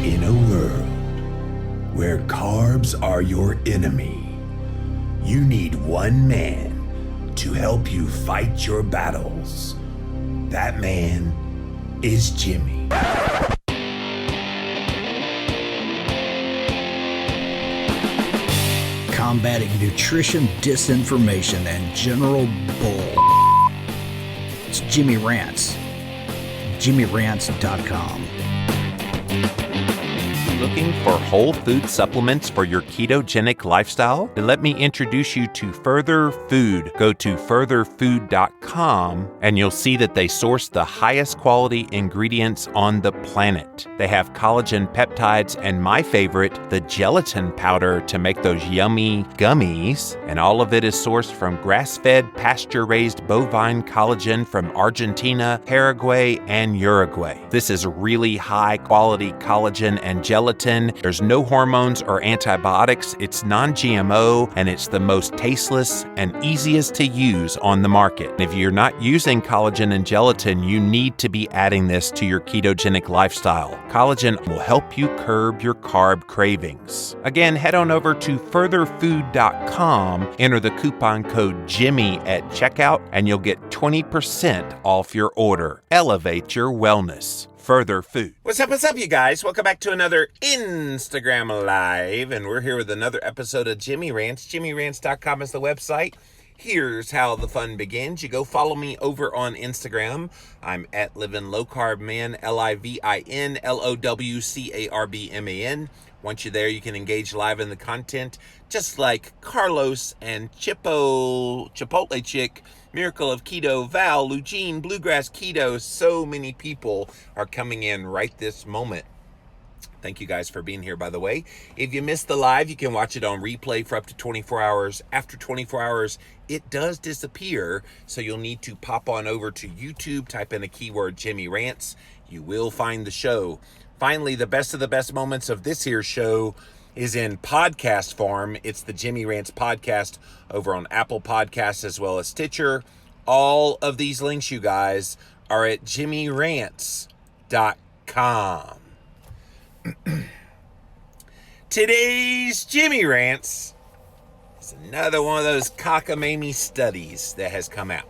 In a world where carbs are your enemy, you need one man to help you fight your battles. That man is Jimmy. Combating nutrition disinformation and general bull. It's Jimmy Rants. JimmyRants.com. Looking for whole food supplements for your ketogenic lifestyle? Then let me introduce you to Further Food. Go to furtherfood.com and you'll see that they source the highest quality ingredients on the planet. They have collagen peptides and my favorite, the gelatin powder to make those yummy gummies. And all of it is sourced from grass-fed, pasture-raised bovine collagen from Argentina, Paraguay, and Uruguay. This is really high-quality collagen and gelatin. There's no hormones or antibiotics. It's non-GMO, and it's the most tasteless and easiest to use on the market. If you're not using collagen and gelatin, you need to be adding this to your ketogenic lifestyle. Collagen will help you curb your carb cravings. Again, head on over to furtherfood.com, enter the coupon code Jimmy at checkout, and you'll get 20% off your order. Elevate your wellness. Further Food. What's up, you guys? Welcome back to another Instagram Live, and we're here with another episode of Jimmy Rants. JimmyRants.com is the website. Here's how the fun begins. You go follow me over on Instagram. I'm at Living Low Carb Man, LIVIN LOWCARBMAN. Once you're there, you can engage live in the content, just like Carlos and Chipotle Chick, Miracle of Keto, Val, Lugene, Bluegrass Keto. So many people are coming in right this moment. Thank you guys for being here, by the way. If you missed the live, you can watch it on replay for up to 24 hours. After 24 hours, it does disappear, so you'll need to pop on over to YouTube, type in a keyword Jimmy Rants. You will find the show. Finally, the best of the best moments of this here show is in podcast form. It's the Jimmy Rants podcast over on Apple Podcasts as well as Stitcher. All of these links, you guys, are at JimmyRants.com. Today's Jimmy Rants is another one of those cockamamie studies that has come out.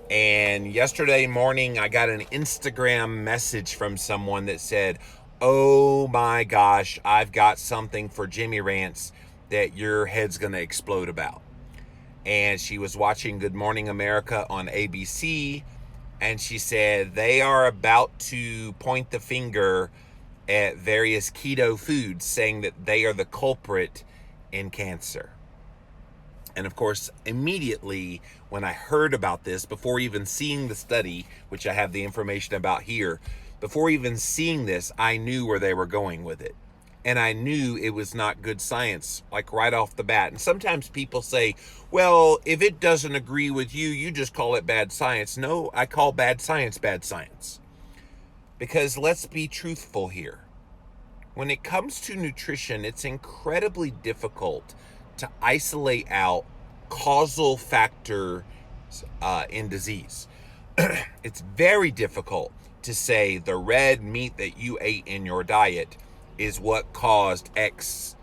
And yesterday morning, I got an Instagram message from someone that said, "Oh my gosh, I've got something for Jimmy Rants that your head's going to explode about." And she was watching Good Morning America on ABC, and she said they are about to point the finger at various keto foods, saying that they are the culprit in cancer. And of course, immediately when I heard about this, before even seeing the study, which I have the information about here, before even seeing this, I knew where they were going with it. And I knew it was not good science, like right off the bat. And sometimes people say, well, if it doesn't agree with you, you just call it bad science. No, I call bad science. Because let's be truthful here. When it comes to nutrition, it's incredibly difficult to isolate out causal factors in disease. It's very difficult to say the red meat that you ate in your diet is what caused X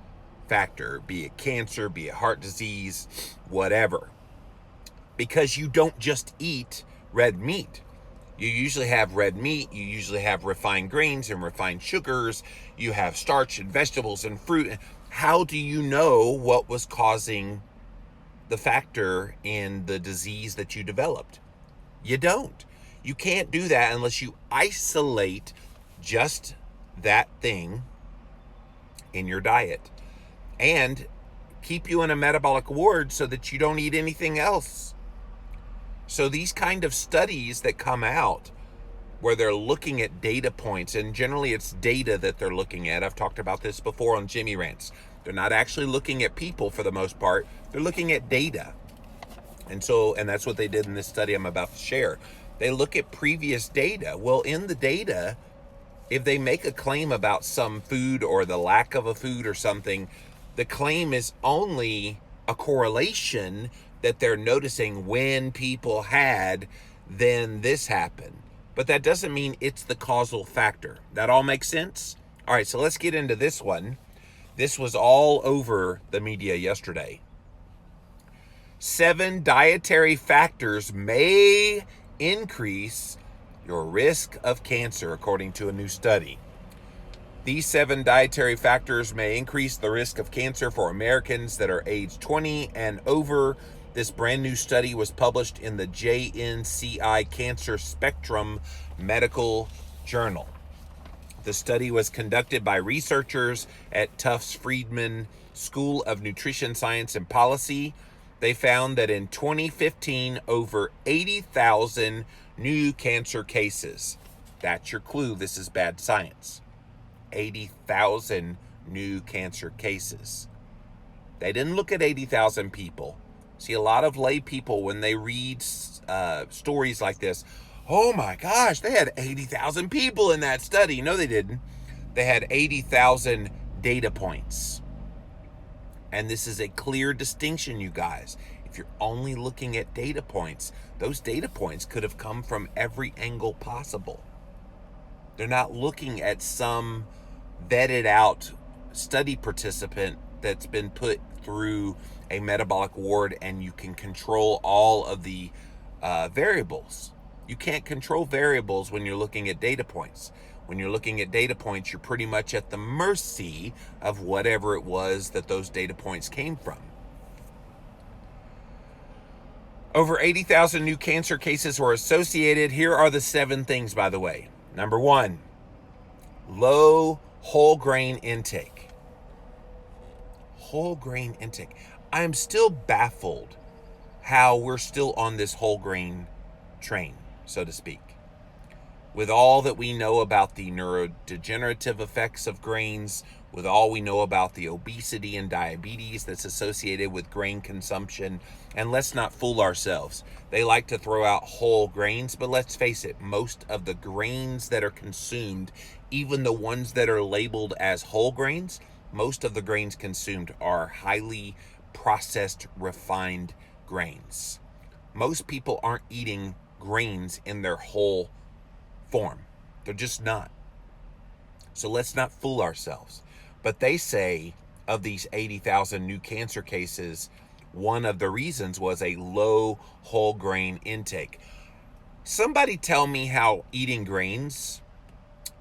factor, be it cancer, be it heart disease, whatever. Because you don't just eat red meat. You usually have red meat, you usually have refined grains and refined sugars, you have starch and vegetables and fruit. How do you know what was causing the factor in the disease that you developed? You don't. You can't do that unless you isolate just that thing in your diet and keep you in a metabolic ward so that you don't eat anything else. So these kind of studies that come out where they're looking at data points, and generally it's data that they're looking at. I've talked about this before on Jimmy Rants. They're not actually looking at people for the most part. They're looking at data. And that's what they did in this study I'm about to share. They look at previous data. Well, in the data, if they make a claim about some food or the lack of a food or something, the claim is only a correlation that they're noticing when people had, then this happened. But that doesn't mean it's the causal factor. That all makes sense? All right, so let's get into this one. This was all over the media yesterday. 7 dietary factors may increase your risk of cancer, according to a new study. These 7 dietary factors may increase the risk of cancer for Americans that are age 20 and over. This brand new study was published in the JNCI Cancer Spectrum Medical Journal. The study was conducted by researchers at Tufts Friedman School of Nutrition Science and Policy. They found that in 2015, over 80,000 new cancer cases. That's your clue. This is bad science. 80,000 new cancer cases. They didn't look at 80,000 people. See, a lot of lay people, when they read stories like this, oh my gosh, they had 80,000 people in that study. No, they didn't. They had 80,000 data points. And this is a clear distinction, you guys. If you're only looking at data points, those data points could have come from every angle possible. They're not looking at some vetted out study participant that's been put through a metabolic ward and you can control all of the variables. You can't control variables when you're looking at data points. When you're looking at data points, you're pretty much at the mercy of whatever it was that those data points came from. Over 80,000 new cancer cases were associated. Here are the 7 things, by the way. Number 1, low whole grain intake. Whole grain intake. I am still baffled how we're still on this whole grain train, so to speak. With all that we know about the neurodegenerative effects of grains, with all we know about the obesity and diabetes that's associated with grain consumption, and let's not fool ourselves. They like to throw out whole grains, but let's face it, most of the grains that are consumed, even the ones that are labeled as whole grains, most of the grains consumed are highly processed, refined grains. Most people aren't eating grains in their whole form. They're just not. So let's not fool ourselves. But they say of these 80,000 new cancer cases, one of the reasons was a low whole grain intake. Somebody tell me how eating grains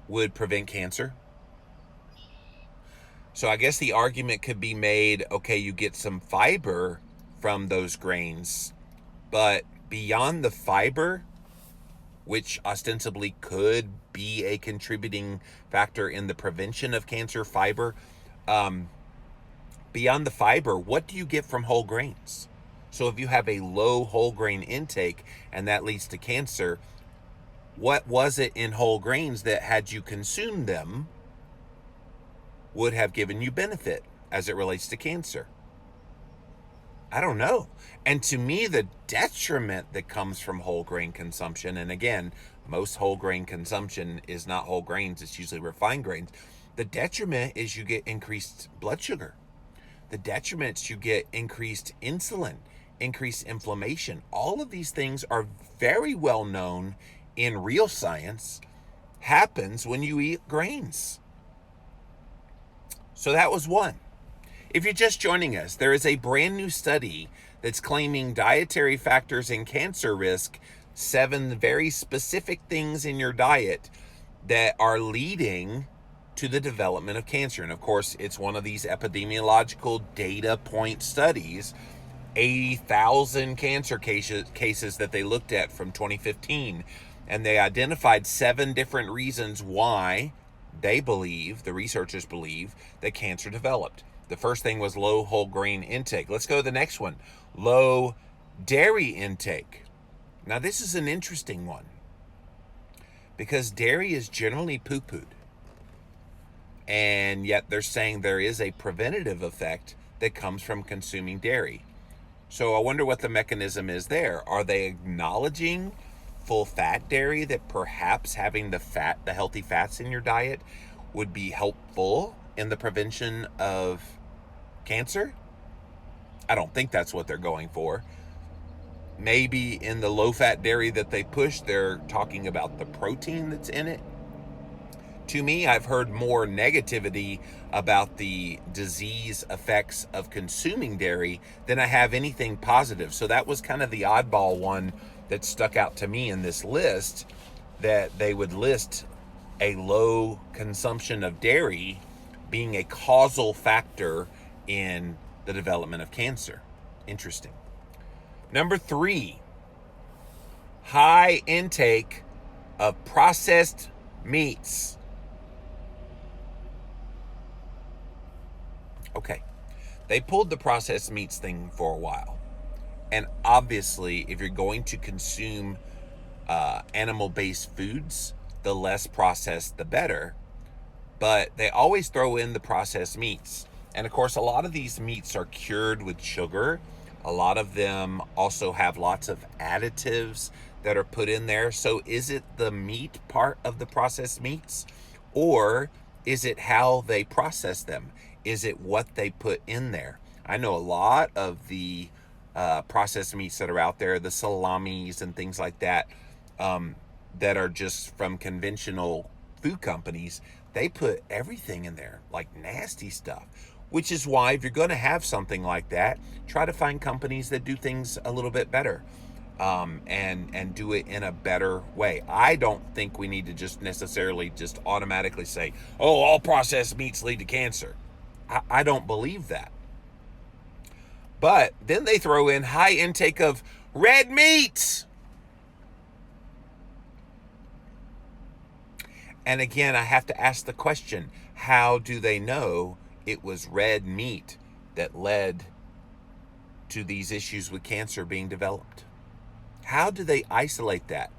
would prevent cancer. So I guess the argument could be made, okay, you get some fiber from those grains, but beyond the fiber, which ostensibly could be a contributing factor in the prevention of cancer, fiber, beyond the fiber, what do you get from whole grains? So if you have a low whole grain intake and that leads to cancer, what was it in whole grains that, had you consumed them, would have given you benefit as it relates to cancer? I don't know. And to me, the detriment that comes from whole grain consumption, and again, most whole grain consumption is not whole grains, it's usually refined grains. The detriment is you get increased blood sugar. The detriment is you get increased insulin, increased inflammation. All of these things are very well known in real science, happens when you eat grains. So that was one. If you're just joining us, there is a brand new study that's claiming dietary factors in cancer risk, 7 very specific things in your diet that are leading to the development of cancer. And of course, it's one of these epidemiological data point studies, 80,000 cancer cases that they looked at from 2015. And they identified 7 different reasons why they believe, the researchers believe, that cancer developed. The first thing was low whole grain intake. Let's go to the next one. Low dairy intake. Now, this is an interesting one because dairy is generally poo-pooed. And yet they're saying there is a preventative effect that comes from consuming dairy. So I wonder what the mechanism is there. Are they acknowledging full fat dairy, that perhaps having the healthy fats in your diet would be helpful in the prevention of cancer? I don't think that's what they're going for. Maybe in the low fat dairy that they push, they're talking about the protein that's in it To me, I've heard more negativity about the disease effects of consuming dairy than I have anything positive. So that was kind of the oddball one that stuck out to me in this list, that they would list a low consumption of dairy being a causal factor in the development of cancer. Interesting. Number 3, high intake of processed meats. Okay, they pulled the processed meats thing for a while. And obviously, if you're going to consume animal-based foods, the less processed, the better. But they always throw in the processed meats. And of course, a lot of these meats are cured with sugar. A lot of them also have lots of additives that are put in there. So is it the meat part of the processed meats? Or is it how they process them? Is it what they put in there? I know a lot of the processed meats that are out there, the salamis and things like that, that are just from conventional food companies. They put everything in there, like nasty stuff, which is why if you're going to have something like that, try to find companies that do things a little bit better, and do it in a better way. I don't think we need to just necessarily just automatically say, oh, all processed meats lead to cancer. I don't believe that. But then they throw in high intake of red meat. And again, I have to ask the question, how do they know it was red meat that led to these issues with cancer being developed? How do they isolate that?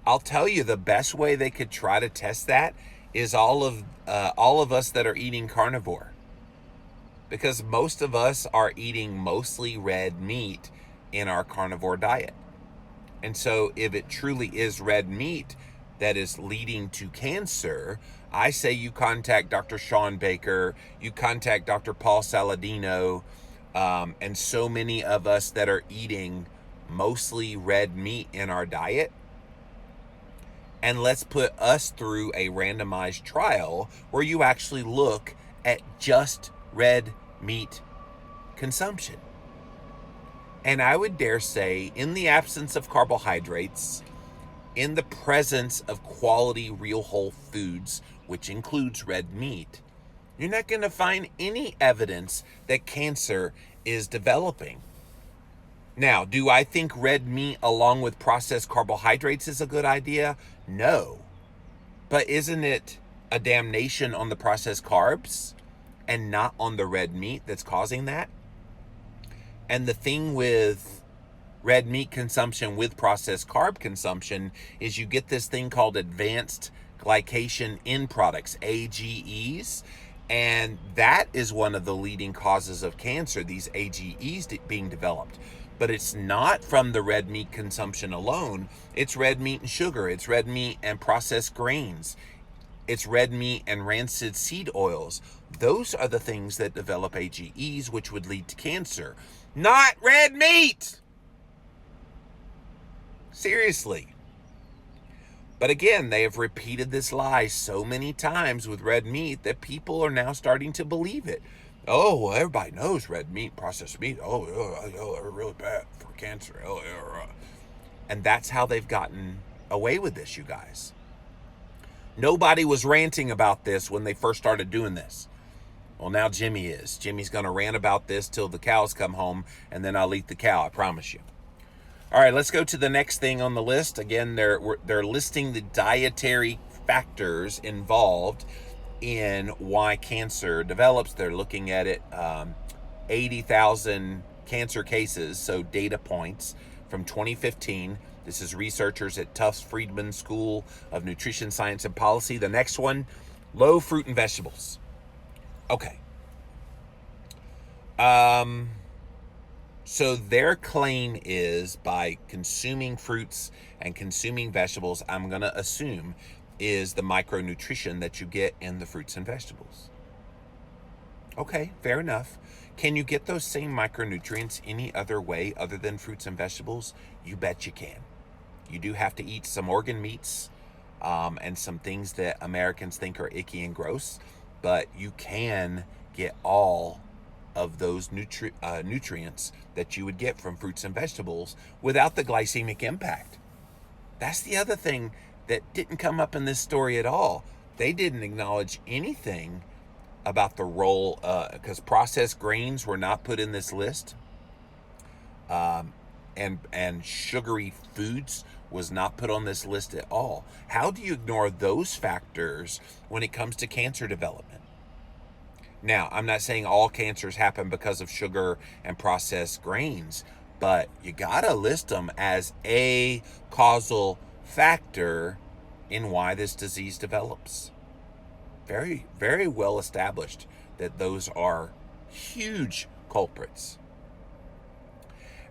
I'll tell you, the best way they could try to test that is all of us that are eating carnivore. Because most of us are eating mostly red meat in our carnivore diet. And so if it truly is red meat that is leading to cancer, I say you contact Dr. Sean Baker, you contact Dr. Paul Saladino, and so many of us that are eating mostly red meat in our diet. And let's put us through a randomized trial where you actually look at just red meat consumption. And I would dare say, in the absence of carbohydrates, in the presence of quality real whole foods, which includes red meat, you're not going to find any evidence that cancer is developing. Now, do I think red meat along with processed carbohydrates is a good idea? No. But isn't it a damnation on the processed carbs and not on the red meat that's causing that? And the thing with red meat consumption with processed carb consumption is you get this thing called advanced glycation end products, AGEs, and that is one of the leading causes of cancer, these AGEs being developed. But it's not from the red meat consumption alone. It's red meat and sugar. It's red meat and processed grains. It's red meat and rancid seed oils. Those are the things that develop AGEs, which would lead to cancer. Not red meat! Seriously. But again, they have repeated this lie so many times with red meat that people are now starting to believe it. Oh, well, everybody knows red meat, processed meat. They're really bad for cancer. And that's how they've gotten away with this, you guys. Nobody was ranting about this when they first started doing this. Well, now Jimmy is. Jimmy's going to rant about this till the cows come home, and then I'll eat the cow, I promise you. All right, let's go to the next thing on the list. Again, they're listing the dietary factors involved in why cancer develops. They're looking at it, 80,000 cancer cases, so data points from 2015. This is researchers at Tufts Friedman School of Nutrition Science and Policy. The next one, low fruit and vegetables. Okay. So their claim is by consuming fruits and consuming vegetables, I'm going to assume, is the micronutrition that you get in the fruits and vegetables. Okay, fair enough. Can you get those same micronutrients any other way other than fruits and vegetables? You bet you can. You do have to eat some organ meats, and some things that Americans think are icky and gross, but you can get all of those nutrients that you would get from fruits and vegetables without the glycemic impact. That's the other thing that didn't come up in this story at all. They didn't acknowledge anything about the role, because processed grains were not put in this list, and sugary foods was not put on this list at all. How do you ignore those factors when it comes to cancer development? Now, I'm not saying all cancers happen because of sugar and processed grains, but you gotta list them as a causal factor in why this disease develops. Very, very well established that those are huge culprits.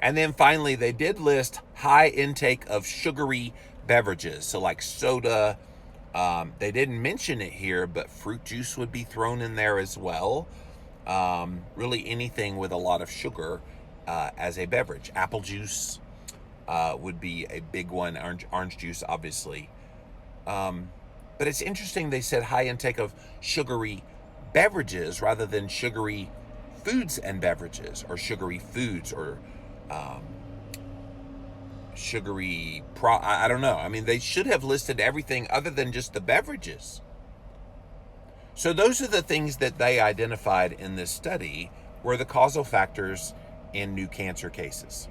And then finally, they did list high intake of sugary beverages. So like soda, they didn't mention it here, but fruit juice would be thrown in there as well. Really anything with a lot of sugar as a beverage. Apple juice would be a big one. Orange juice, obviously. But it's interesting they said high intake of sugary beverages rather than sugary foods and beverages, or sugary foods, or I don't know. I mean, they should have listed everything other than just the beverages. So those are the things that they identified in this study were the causal factors in new cancer cases.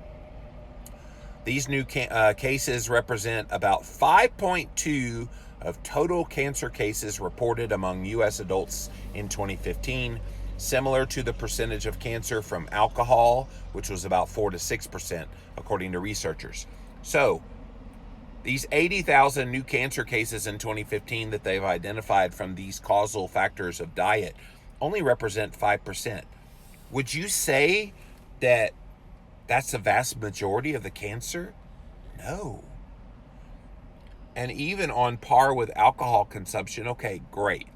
These new cases represent about 5.2 of total cancer cases reported among U.S. adults in 2015, similar to the percentage of cancer from alcohol, which was about 4 to 6%, according to researchers. So, these 80,000 new cancer cases in 2015 that they've identified from these causal factors of diet only represent 5%. Would you say that that's the vast majority of the cancer? No. And even on par with alcohol consumption, okay, great.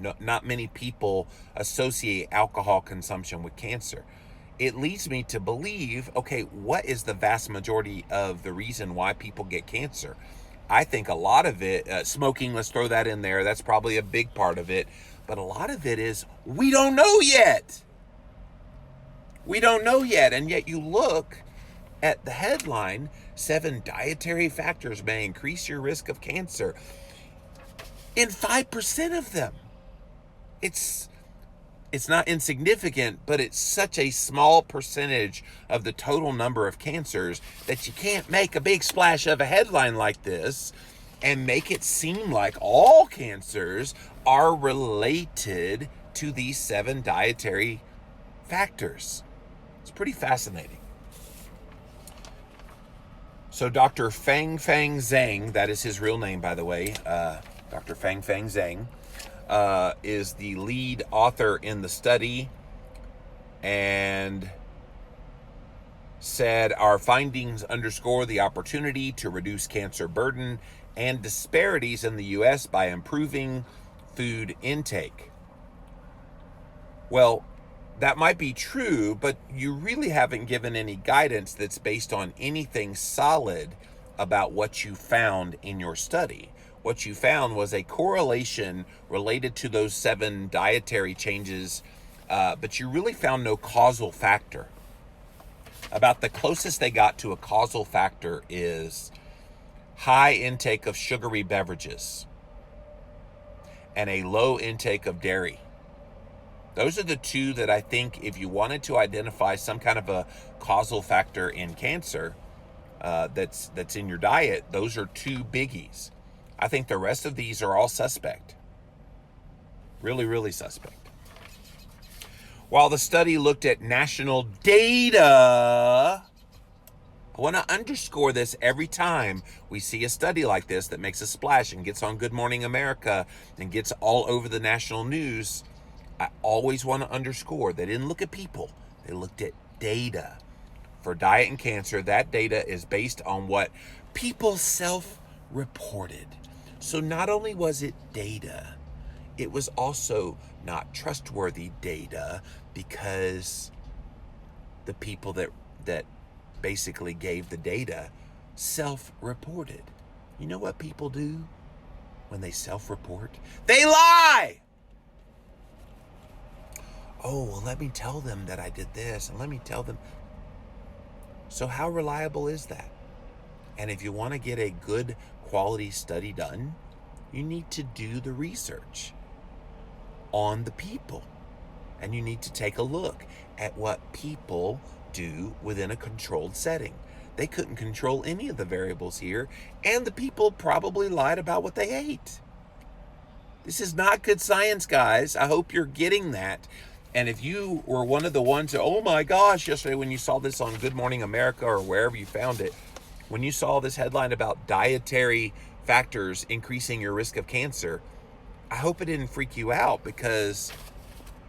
No, not many people associate alcohol consumption with cancer. It leads me to believe, okay, what is the vast majority of the reason why people get cancer? I think a lot of it, smoking, let's throw that in there. That's probably a big part of it. But a lot of it is, we don't know yet. We don't know yet. And yet you look at the headline, 7 dietary factors may increase your risk of cancer. In 5% of them. It's not insignificant, but it's such a small percentage of the total number of cancers that you can't make a big splash of a headline like this and make it seem like all cancers are related to these 7 dietary factors. It's pretty fascinating. So Dr. Fang Zhang, that is his real name, by the way, Dr. Fang Zhang, is the lead author in the study, and said our findings underscore the opportunity to reduce cancer burden and disparities in the U.S. by improving food intake. Well, that might be true, but you really haven't given any guidance that's based on anything solid about what you found in your study. What you found was a correlation related to those 7 dietary changes, but you really found no causal factor. About the closest they got to a causal factor is high intake of sugary beverages and a low intake of dairy. Those are the 2 that I think, if you wanted to identify some kind of a causal factor in cancer that's in your diet, those are 2 biggies. I think the rest of these are all suspect. Really, really suspect. While the study looked at national data, I want to underscore this every time we see a study like this that makes a splash and gets on Good Morning America and gets all over the national news. I always want to underscore they didn't look at people. They looked at data. For diet and cancer, that data is based on what people self-reported. So not only was it data, it was also not trustworthy data, because the people that basically gave the data self-reported. You know what people do when they self-report? They lie! Oh, well, let me tell them that I did this, and let me tell them. So how reliable is that? And if you want to get a good quality study done, you need to do the research on the people. And you need to take a look at what people do within a controlled setting. They couldn't control any of the variables here, and the people probably lied about what they ate. This is not good science, guys. I hope you're getting that. And if you were one of the ones that, oh my gosh, yesterday when you saw this on Good Morning America or wherever you found it, when you saw this headline about dietary factors increasing your risk of cancer, I hope it didn't freak you out, because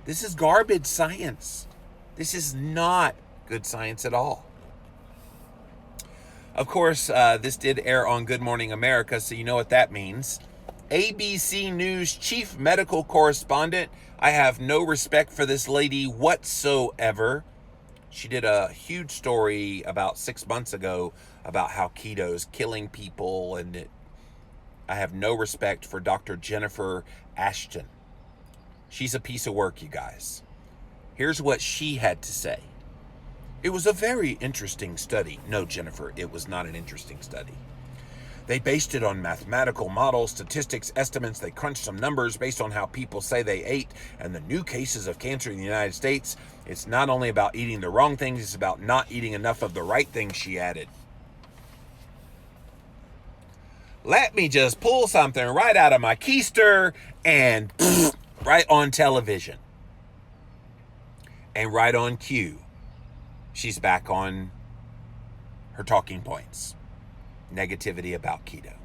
this is garbage science. This is not good science at all. Of course, this did air on Good Morning America, so you know what that means. ABC News chief medical correspondent. I have no respect for this lady whatsoever. She did a huge story about 6 months ago about how keto is killing people, and I have no respect for Dr. Jennifer Ashton. She's a piece of work, you guys. Here's what she had to say. It was a very interesting study. No, Jennifer, it was not an interesting study. They based it on mathematical models, statistics, estimates. They crunched some numbers based on how people say they ate and the new cases of cancer in the United States. It's not only about eating the wrong things, it's about not eating enough of the right things, she added. Let me just pull something right out of my keister and right on television. And right on cue, she's back on her talking points. Negativity about keto.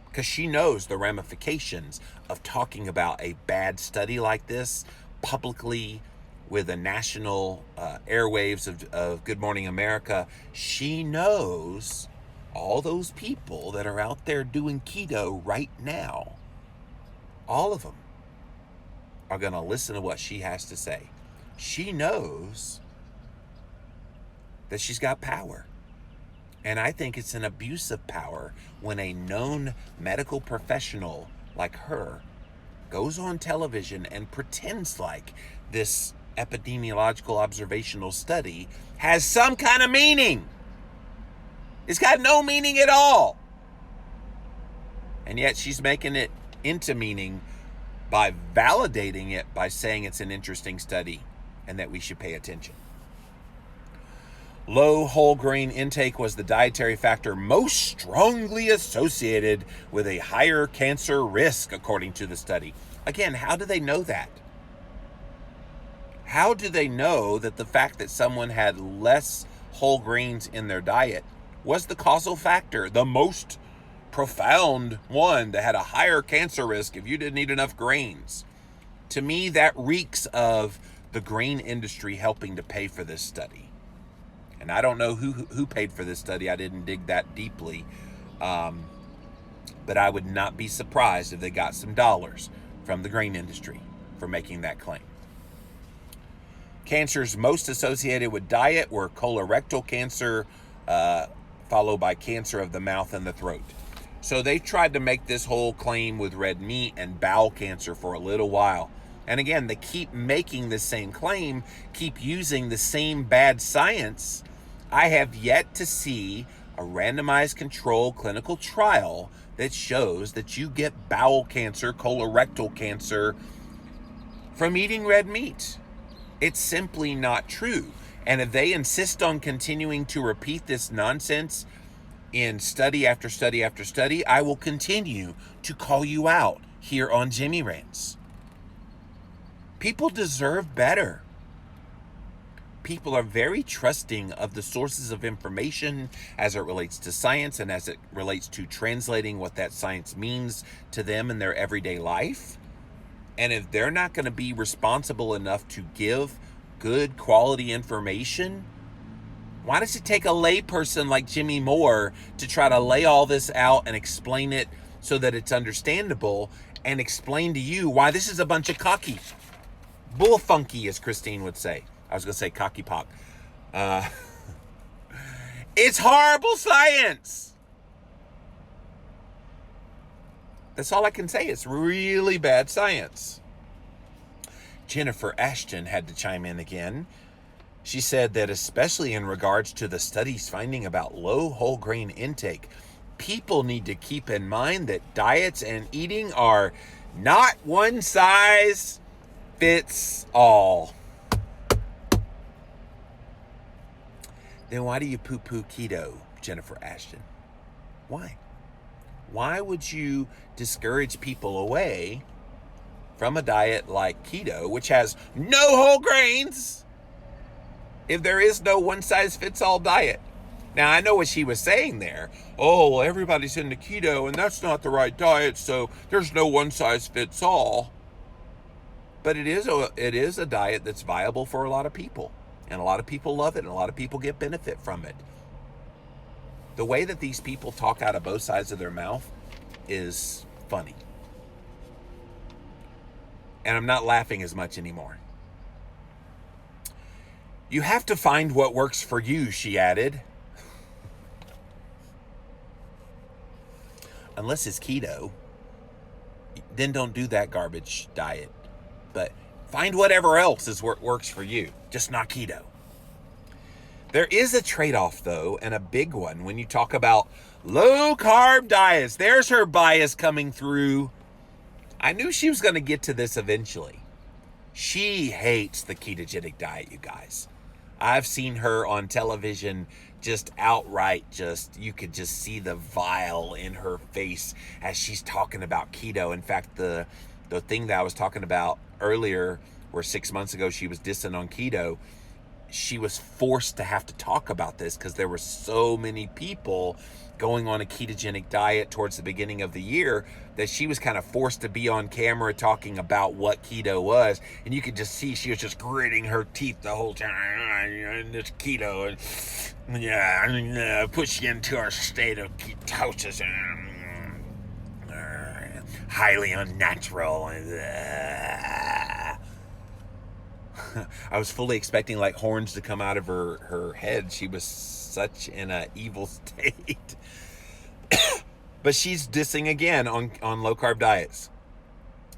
Because she knows the ramifications of talking about a bad study like this publicly with the national airwaves of Good Morning America. She knows all those people that are out there doing keto right now, all of them are going to listen to what she has to say. She knows that she's got power. And I think it's an abuse of power when a known medical professional like her goes on television and pretends like this epidemiological observational study has some kind of meaning. It's got no meaning at all. And yet she's making it into meaning by validating it by saying it's an interesting study and that we should pay attention. Low whole grain intake was the dietary factor most strongly associated with a higher cancer risk, according to the study. Again, how do they know that? How do they know that the fact that someone had less whole grains in their diet was the causal factor, the most profound one that had a higher cancer risk if you didn't eat enough grains? To me, that reeks of the grain industry helping to pay for this study. And I don't know who paid for this study. I didn't dig that deeply. But I would not be surprised if they got some dollars from the grain industry for making that claim. Cancers most associated with diet were colorectal cancer, followed by cancer of the mouth and the throat. So they tried to make this whole claim with red meat and bowel cancer for a little while. And again, they keep making the same claim, keep using the same bad science. I have yet to see a randomized controlled clinical trial that shows that you get bowel cancer, colorectal cancer from eating red meat. It's simply not true. And if they insist on continuing to repeat this nonsense in study after study after study, I will continue to call you out here on Jimmy Rants. People deserve better. People are very trusting of the sources of information as it relates to science and as it relates to translating what that science means to them in their everyday life. And if they're not going to be responsible enough to give good quality information, why does it take a layperson like Jimmy Moore to try to lay all this out and explain it so that it's understandable and explain to you why this is a bunch of cocky bull funky, as Christine would say. I was going to say cocky pop. It's horrible science. That's all I can say. It's really bad science. Jennifer Ashton had to chime in again. She said that especially in regards to the studies finding about low whole grain intake, people need to keep in mind that diets and eating are not one size fits all. Then why do you poo-poo keto, Jennifer Ashton? Why? Why would you discourage people away from a diet like keto, which has no whole grains, if there is no one-size-fits-all diet? Now, I know what she was saying there. Oh, well, everybody's into keto, and that's not the right diet, so there's no one-size-fits-all. But it is a diet that's viable for a lot of people, and a lot of people love it, and a lot of people get benefit from it. The way that these people talk out of both sides of their mouth is funny. And I'm not laughing as much anymore. You have to find what works for you, she added. Unless it's keto, then don't do that garbage diet. But find whatever else is what works for you, just not keto. There is a trade-off, though, and a big one when you talk about low-carb diets. There's her bias coming through. I knew she was going to get to this eventually. She hates the ketogenic diet, you guys. I've seen her on television just outright, you could just see the vile in her face as she's talking about keto. In fact, the thing that I was talking about earlier, where 6 months ago she was dissing on keto, she was forced to have to talk about this because there were so many people going on a ketogenic diet towards the beginning of the year that she was kind of forced to be on camera talking about what keto was. And you could just see she was just gritting her teeth the whole time. This keto, and push you into a state of ketosis, highly unnatural. I was fully expecting like horns to come out of her head. She was such in an evil state. But she's dissing again on low-carb diets.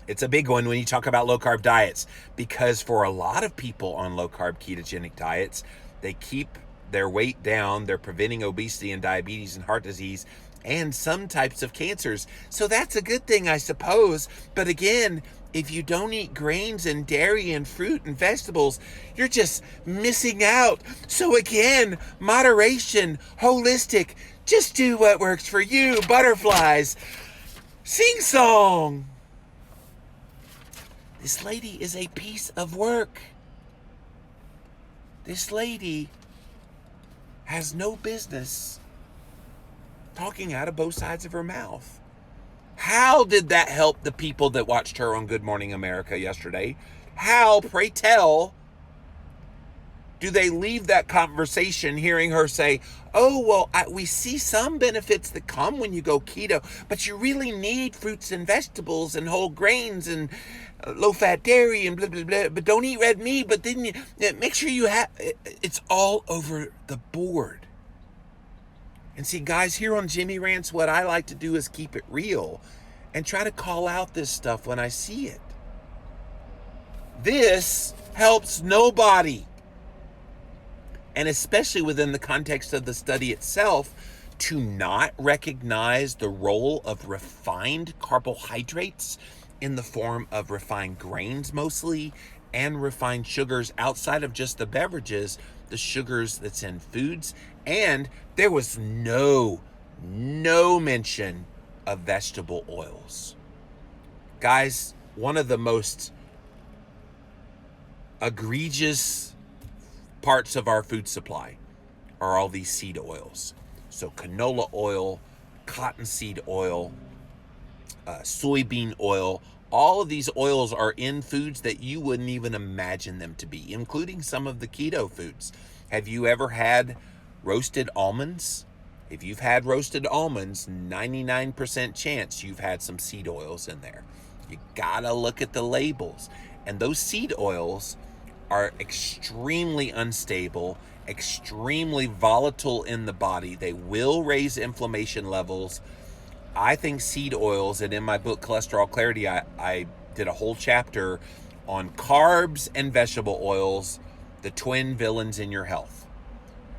It's a big one when you talk about low-carb diets, because for a lot of people on low-carb ketogenic diets, they keep their weight down, they're preventing obesity and diabetes and heart disease and some types of cancers. So that's a good thing, I suppose. But again, if you don't eat grains and dairy and fruit and vegetables, you're just missing out. So again, moderation, holistic, just do what works for you. Butterflies, sing song. This lady is a piece of work. This lady has no business talking out of both sides of her mouth. How did that help the people that watched her on Good Morning America yesterday? How, pray tell, do they leave that conversation hearing her say, oh, well, we see some benefits that come when you go keto, but you really need fruits and vegetables and whole grains and low-fat dairy and blah, blah, blah, but don't eat red meat, but then make sure you have, it's all over the board. And see, guys, here on Jimmy Rants, what I like to do is keep it real and try to call out this stuff when I see it. This helps nobody. And especially within the context of the study itself, to not recognize the role of refined carbohydrates in the form of refined grains mostly, and refined sugars outside of just the beverages, the sugars that's in foods. And there was no mention of vegetable oils. Guys, one of the most egregious parts of our food supply are all these seed oils. So canola oil, cottonseed oil, soybean oil, all of these oils are in foods that you wouldn't even imagine them to be, including some of the keto foods. Have you ever had roasted almonds? If you've had roasted almonds, 99% chance you've had some seed oils in there. You gotta look at the labels. And those seed oils are extremely unstable, extremely volatile in the body. They will raise inflammation levels. I think seed oils, and in my book Cholesterol Clarity, I did a whole chapter on carbs and vegetable oils, the twin villains in your health.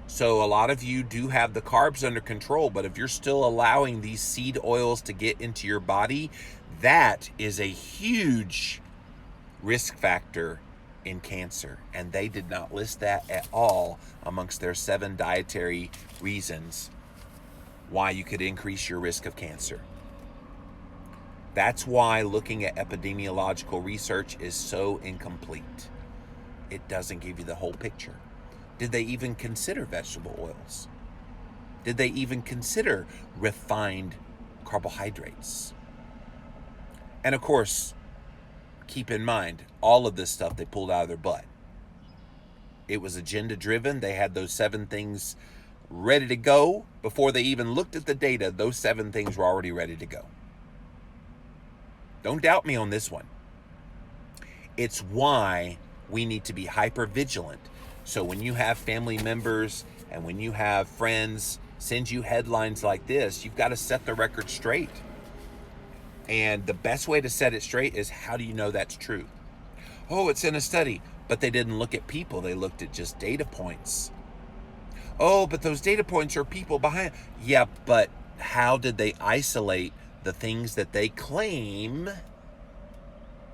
So a lot of you do have the carbs under control, but if you're still allowing these seed oils to get into your body, that is a huge risk factor in cancer. And they did not list that at all amongst their 7 dietary reasons why you could increase your risk of cancer. That's why looking at epidemiological research is so incomplete. It doesn't give you the whole picture. Did they even consider vegetable oils? Did they even consider refined carbohydrates? And of course, keep in mind, all of this stuff they pulled out of their butt. It was agenda driven. They had those 7 things ready to go. Before they even looked at the data, those 7 things were already ready to go. Don't doubt me on this one. It's why we need to be hyper vigilant. So when you have family members and when you have friends send you headlines like this, you've got to set the record straight. And the best way to set it straight is, how do you know that's true? Oh, it's in a study, but they didn't look at people. They looked at just data points. Oh, but those data points are people behind. Yeah, but how did they isolate the things that they claim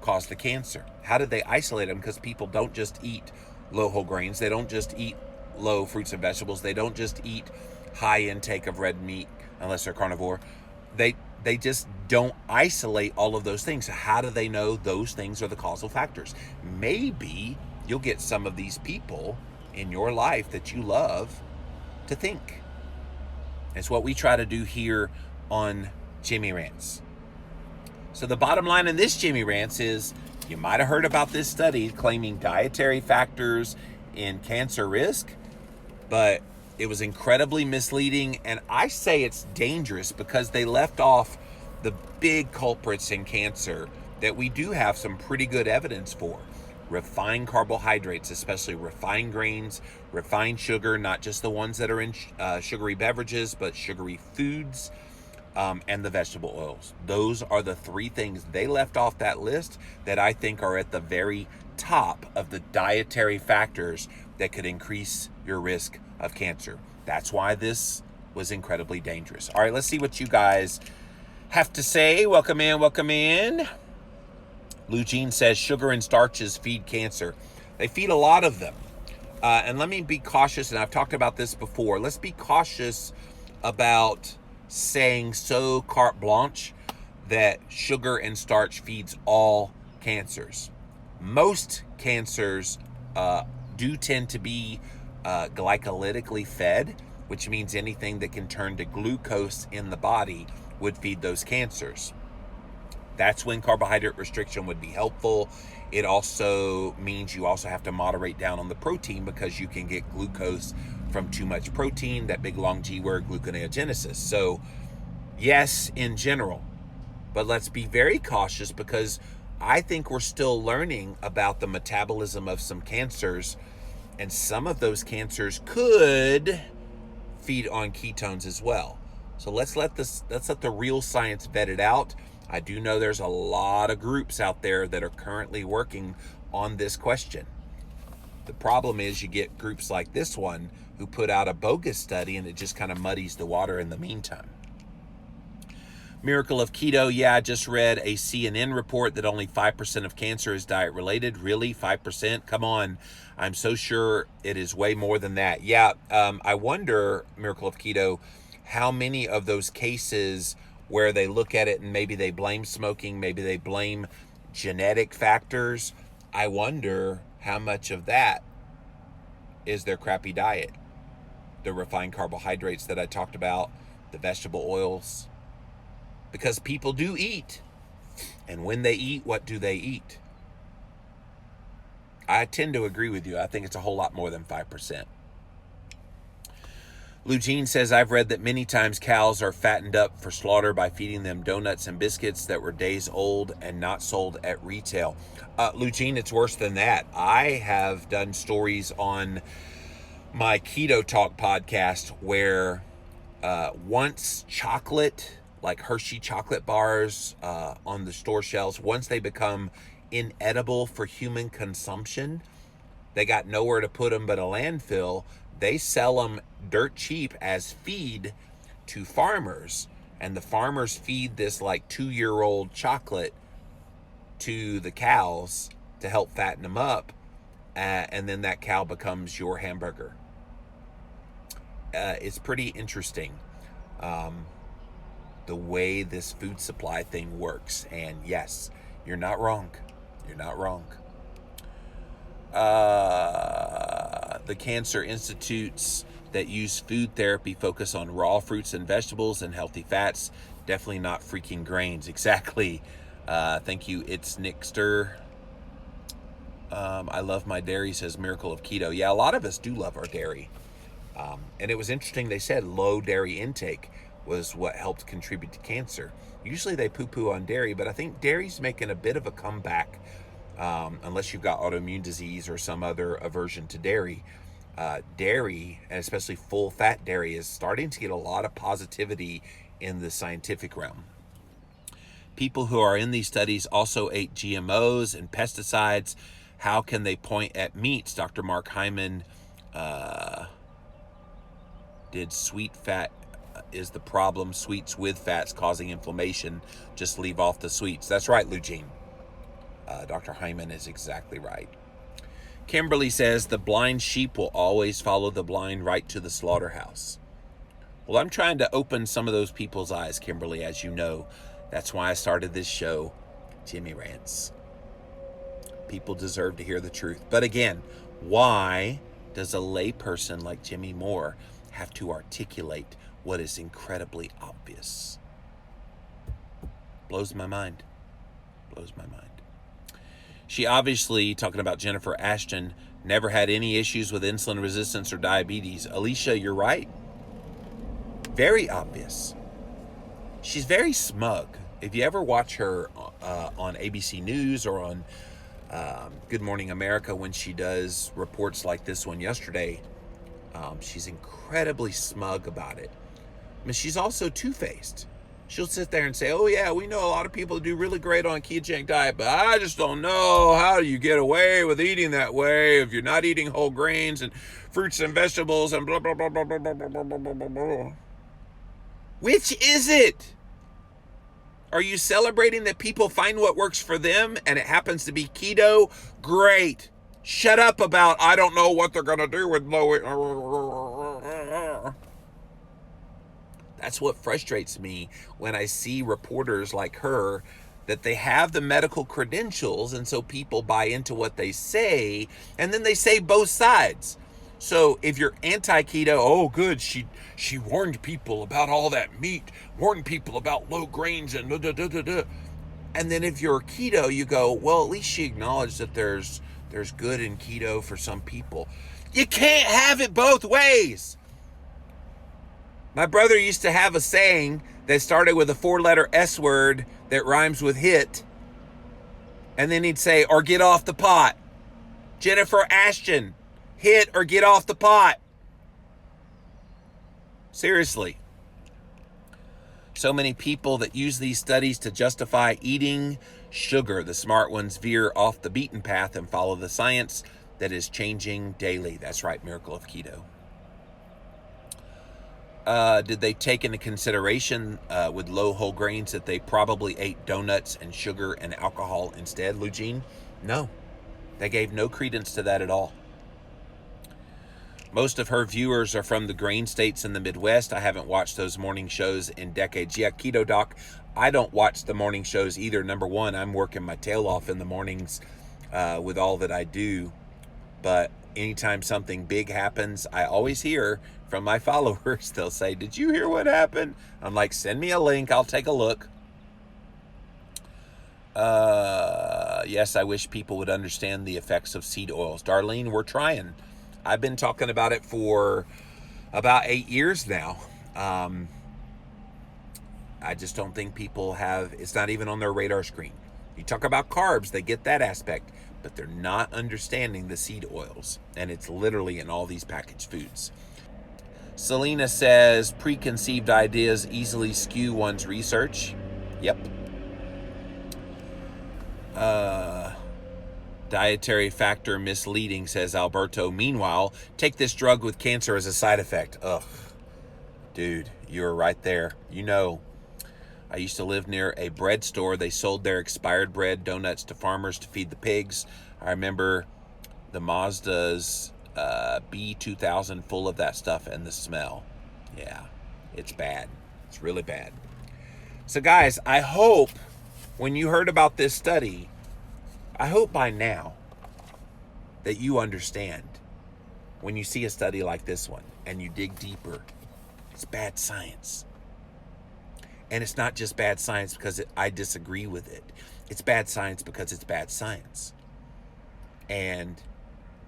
cause the cancer? How did they isolate them? Because people don't just eat low whole grains. They don't just eat low fruits and vegetables. They don't just eat high intake of red meat unless they're carnivore. They just don't isolate all of those things. So how do they know those things are the causal factors? Maybe you'll get some of these people in your life that you love to think. It's what we try to do here on Jimmy Rants. So the bottom line in this Jimmy Rants is, you might have heard about this study claiming dietary factors in cancer risk, but it was incredibly misleading, and I say it's dangerous because they left off the big culprits in cancer that we do have some pretty good evidence for. Refined carbohydrates, especially refined grains, refined sugar, not just the ones that are in sugary beverages, but sugary foods, and the vegetable oils. Those are the 3 things they left off that list that I think are at the very top of the dietary factors that could increase your risk of cancer. That's why this was incredibly dangerous. All right, let's see what you guys have to say. Welcome in, welcome in. Lou Jean says sugar and starches feed cancer. They feed a lot of them. And let me be cautious, and I've talked about this before. Let's be cautious about saying so carte blanche that sugar and starch feeds all cancers. Most cancers do tend to be glycolytically fed, which means anything that can turn to glucose in the body would feed those cancers. That's when carbohydrate restriction would be helpful. It also means you also have to moderate down on the protein, because you can get glucose from too much protein, that big long G word, gluconeogenesis. So yes, in general, but let's be very cautious, because I think we're still learning about the metabolism of some cancers, and some of those cancers could feed on ketones as well. So let's let the real science vet it out. I do know there's a lot of groups out there that are currently working on this question. The problem is you get groups like this one who put out a bogus study, and it just kind of muddies the water in the meantime. Miracle of Keto. Yeah, I just read a CNN report that only 5% of cancer is diet related. Really? 5%? Come on. I'm so sure it is way more than that. Yeah, I wonder, Miracle of Keto, how many of those cases where they look at it and maybe they blame smoking, maybe they blame genetic factors, I wonder how much of that is their crappy diet. The refined carbohydrates that I talked about, the vegetable oils. Because people do eat. And when they eat, what do they eat? I tend to agree with you. I think it's a whole lot more than 5%. Lou Jean says, I've read that many times cows are fattened up for slaughter by feeding them donuts and biscuits that were days old and not sold at retail. Lou Jean, it's worse than that. I have done stories on my Keto Talk podcast where once chocolate, like Hershey chocolate bars on the store shelves, once they become inedible for human consumption, they got nowhere to put them but a landfill. They sell them dirt cheap as feed to farmers, and the farmers feed this like 2-year-old chocolate to the cows to help fatten them up, and then that cow becomes your hamburger. It's pretty interesting the way this food supply thing works. And yes, you're not wrong. You're not wrong. The cancer institutes that use food therapy focus on raw fruits and vegetables and healthy fats, definitely not freaking grains. Exactly. Thank you. It's Nixter. I love my dairy, says Miracle of Keto. Yeah, a lot of us do love our dairy. And it was interesting, they said low dairy intake was what helped contribute to cancer. Usually they poo-poo on dairy, but I think dairy's making a bit of a comeback, unless you've got autoimmune disease or some other aversion to dairy. Dairy, and especially full-fat dairy, is starting to get a lot of positivity in the scientific realm. People who are in these studies also ate GMOs and pesticides. How can they point at meats? Dr. Mark Hyman did sweet fat is the problem. Sweets with fats causing inflammation. Just leave off the sweets. That's right, Lugene. Dr. Hyman is exactly right. Kimberly says the blind sheep will always follow the blind right to the slaughterhouse. Well, I'm trying to open some of those people's eyes, Kimberly, as you know. That's why I started this show, Jimmy Rants. People deserve to hear the truth. But again, why does a layperson like Jimmy Moore have to articulate what is incredibly obvious? Blows my mind. Blows my mind. She obviously, talking about Jennifer Ashton, never had any issues with insulin resistance or diabetes. Alicia, you're right. Very obvious. She's very smug. If you ever watch her on ABC News or on Good Morning America when she does reports like this one yesterday, she's incredibly smug about it. I mean, she's also two-faced. She'll sit there and say, oh yeah, we know a lot of people do really great on a ketogenic diet, but I just don't know how you get away with eating that way if you're not eating whole grains and fruits and vegetables and blah, blah, blah, blah, blah, blah, blah, blah, blah, blah. Which is it? Are you celebrating that people find what works for them and it happens to be keto? Great. Shut up about, I don't know what they're going to do with low. That's what frustrates me when I see reporters like her, that they have the medical credentials, and so people buy into what they say, and then they say both sides. So if you're anti-keto, oh good, she warned people about all that meat, warned people about low grains and da-da-da-da-da. And then if you're keto, you go, well, at least she acknowledged that there's good in keto for some people. You can't have it both ways. My brother used to have a saying that started with a 4-letter S word that rhymes with hit. And then he'd say, or get off the pot. Jennifer Ashton, hit or get off the pot. Seriously. So many people that use these studies to justify eating sugar. The smart ones veer off the beaten path and follow the science that is changing daily. That's right, Miracle of Keto. Did they take into consideration with low whole grains that they probably ate donuts and sugar and alcohol instead, Lugene? No. They gave no credence to that at all. Most of her viewers are from the grain states in the Midwest. I haven't watched those morning shows in decades. Yeah, Keto Doc, I don't watch the morning shows either. Number one, I'm working my tail off in the mornings with all that I do. But anytime something big happens, I always hear from my followers. They'll say, did you hear what happened? I'm like, send me a link. I'll take a look. Yes, I wish people would understand the effects of seed oils. Darlene, we're trying. I've been talking about it for about 8 years now. I just don't think people have, it's not even on their radar screen. You talk about carbs, they get that aspect, but they're not understanding the seed oils. And it's literally in all these packaged foods. Selena says preconceived ideas easily skew one's research. Yep. Dietary factor misleading, says Alberto. Meanwhile, take this drug with cancer as a side effect. Ugh. Dude, you're right there. You know, I used to live near a bread store. They sold their expired bread, donuts to farmers to feed the pigs. I remember the Mazda's B2000 full of that stuff, and the smell. Yeah, it's bad. It's really bad. So guys, I hope when you heard about this study, I hope by now that you understand when you see a study like this one and you dig deeper, it's bad science. And it's not just bad science because I disagree with it. It's bad science because it's bad science. And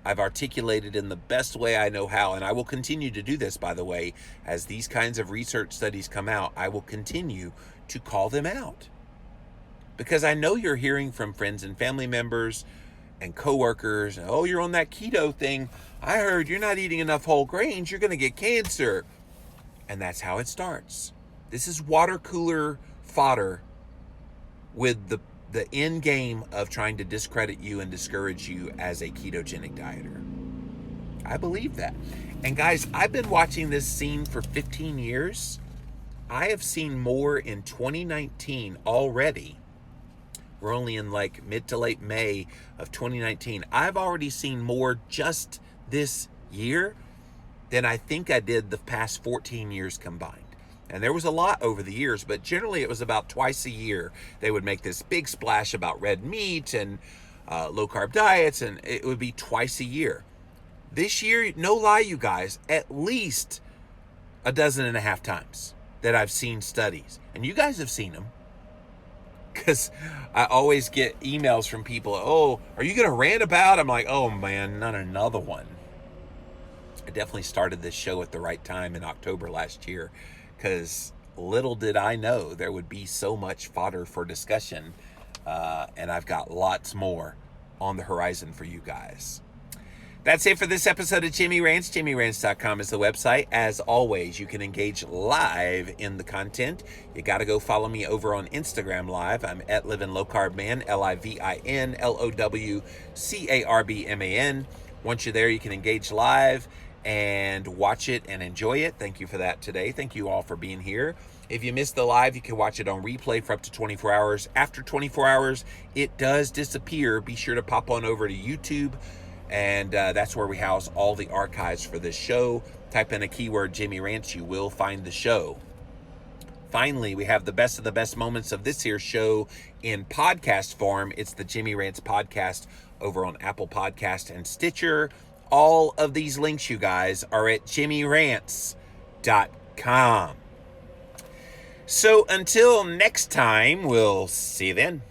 I've articulated in the best way I know how, and I will continue to do this, by the way, as these kinds of research studies come out, I will continue to call them out. Because I know you're hearing from friends and family members and coworkers, oh, you're on that keto thing. I heard you're not eating enough whole grains, you're going to get cancer. And that's how it starts. This is water cooler fodder with the end game of trying to discredit you and discourage you as a ketogenic dieter. I believe that. And guys, I've been watching this scene for 15 years. I have seen more in 2019 already. We're only in like mid to late May of 2019. I've already seen more just this year than I think I did the past 14 years combined. And there was a lot over the years, but generally it was about twice a year. They would make this big splash about red meat and low-carb diets, and it would be twice a year. This year, no lie, you guys, at least 12.5 times that I've seen studies. And you guys have seen them. Because I always get emails from people, oh, are you going to rant about? I'm like, oh man, not another one. I definitely started this show at the right time in October last year, because little did I know there would be so much fodder for discussion, and I've got lots more on the horizon for you guys. That's it for this episode of Jimmy Rants. JimmyRants.com is the website. As always, you can engage live in the content. You got to go follow me over on Instagram Live. I'm at Living Low Carb Man, LIVIN, Once you're there, you can engage live and watch it and enjoy it. Thank you for that today. Thank you all for being here. If you missed the live, you can watch it on replay for up to 24 hours. After 24 hours, it does disappear. Be sure to pop on over to YouTube. And that's where we house all the archives for this show. Type in a keyword, Jimmy Rants, you will find the show. Finally, we have the best of the best moments of this here show in podcast form. It's the Jimmy Rants podcast over on Apple Podcast and Stitcher. All of these links, you guys, are at jimmyrants.com. So until next time, we'll see you then.